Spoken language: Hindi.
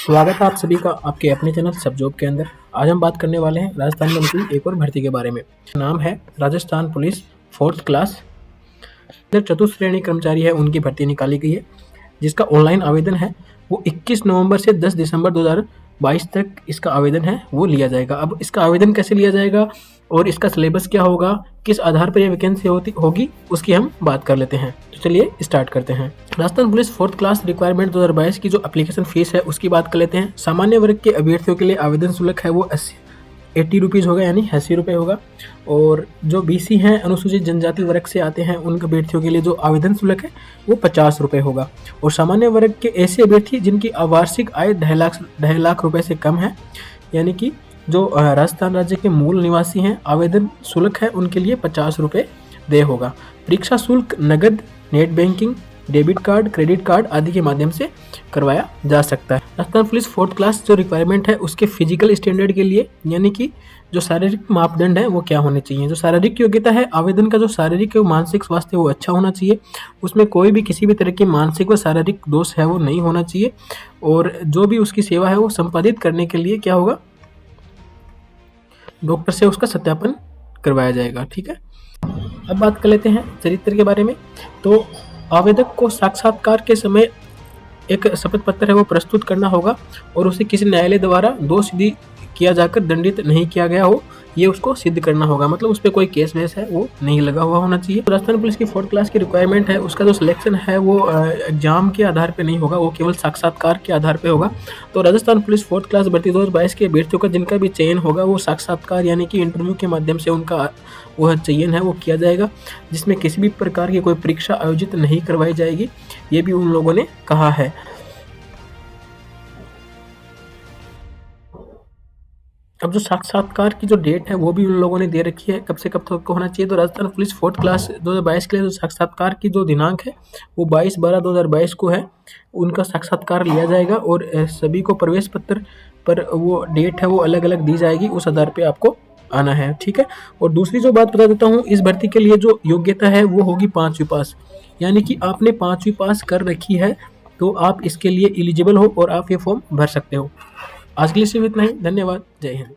स्वागत है आप सभी का आपके अपने चैनल सब जॉब के अंदर। आज हम बात करने वाले हैं राजस्थान में निकली एक और भर्ती के बारे में। नाम है राजस्थान पुलिस 4th क्लास चतुश्रेणी कर्मचारी है, उनकी भर्ती निकाली गई है, जिसका ऑनलाइन आवेदन है वो 21 नवंबर से 10 दिसंबर 2022 तक इसका आवेदन है वो लिया जाएगा। अब इसका आवेदन कैसे लिया जाएगा और इसका सिलेबस क्या होगा, किस आधार पर यह वैकेंसी होगी, उसकी हम बात कर लेते हैं। तो चलिए स्टार्ट करते हैं। Rajasthan police 4th class requirement 2022 की जो एप्लीकेशन फीस है उसकी बात कर लेते हैं। सामान्य वर्ग के अभ्यर्थियों के लिए आवेदन शुल्क है वो 80 रुपीज़ होगा, यानी 80 रुपये होगा। और जो BC हैं, अनुसूचित जनजाति वर्ग से आते हैं, उन अभ्यर्थियों के लिए जो आवेदन शुल्क है वो 50 रुपये होगा। और सामान्य वर्ग के ऐसे अभ्यर्थी जिनकी वार्षिक आय 2.5 लाख रुपये से कम है, यानी कि जो राजस्थान राज्य के मूल निवासी हैं, आवेदन शुल्क है उनके लिए 50 रुपये देय होगा। परीक्षा शुल्क नगद, net banking, debit card, credit card आदि के माध्यम से करवाया जा सकता है। राजस्थान पुलिस 4th क्लास जो रिक्वायरमेंट है उसके फिजिकल स्टैंडर्ड के लिए, यानी कि जो शारीरिक मापदंड है वो क्या होने चाहिए। जो शारीरिक योग्यता है, आवेदन का जो शारीरिक और मानसिक स्वास्थ्य वो अच्छा होना चाहिए, उसमें कोई भी किसी भी तरह की मानसिक व शारीरिक दोष है वो नहीं होना चाहिए। और जो भी उसकी सेवा है वो संपादित करने के लिए क्या होगा, डॉक्टर से उसका सत्यापन करवाया जाएगा। ठीक है, अब बात कर लेते हैं चरित्र के बारे में। तो आवेदक को साक्षात्कार के समय एक शपथ पत्र है वो प्रस्तुत करना होगा और उसे किसी न्यायालय द्वारा दोष सिद्ध किया जाकर दंडित नहीं किया गया हो, ये उसको सिद्ध करना होगा। मतलब उस पर कोई केस वेस है वो नहीं लगा हुआ होना चाहिए। राजस्थान पुलिस की 4th क्लास की रिक्वायरमेंट है, उसका जो सिलेक्शन है वो एग्जाम के आधार पे नहीं होगा, वो केवल साक्षात्कार के आधार पे होगा। तो राजस्थान पुलिस 4th क्लास भर्ती 2022 के अभ्यर्थियों का जिनका भी चयन होगा वो साक्षात्कार यानी कि इंटरव्यू के माध्यम से उनका वह चयन है वो किया जाएगा, जिसमें किसी भी प्रकार की कोई परीक्षा आयोजित नहीं करवाई जाएगी, ये भी उन लोगों ने कहा है। अब जो साक्षात्कार की जो डेट है वो भी उन लोगों ने दे रखी है, कब से कब तक होना चाहिए। तो राजस्थान पुलिस 4th क्लास 2022 के लिए जो साक्षात्कार की जो दिनांक है वो 22/12/2022 को है, उनका साक्षात्कार लिया जाएगा। और सभी को प्रवेश पत्र पर वो डेट है वो अलग अलग दी जाएगी, उस आधार पे आपको आना है। ठीक है, और दूसरी जो बात बता देता हूँ, इस भर्ती के लिए जो योग्यता है वो होगी 5वीं पास, यानी कि आपने 5वीं पास कर रखी है तो आप इसके लिए एलिजिबल हो और आप ये फॉर्म भर सकते हो। आज के लिए सिर्फ इतना ही। धन्यवाद। जय हिंद।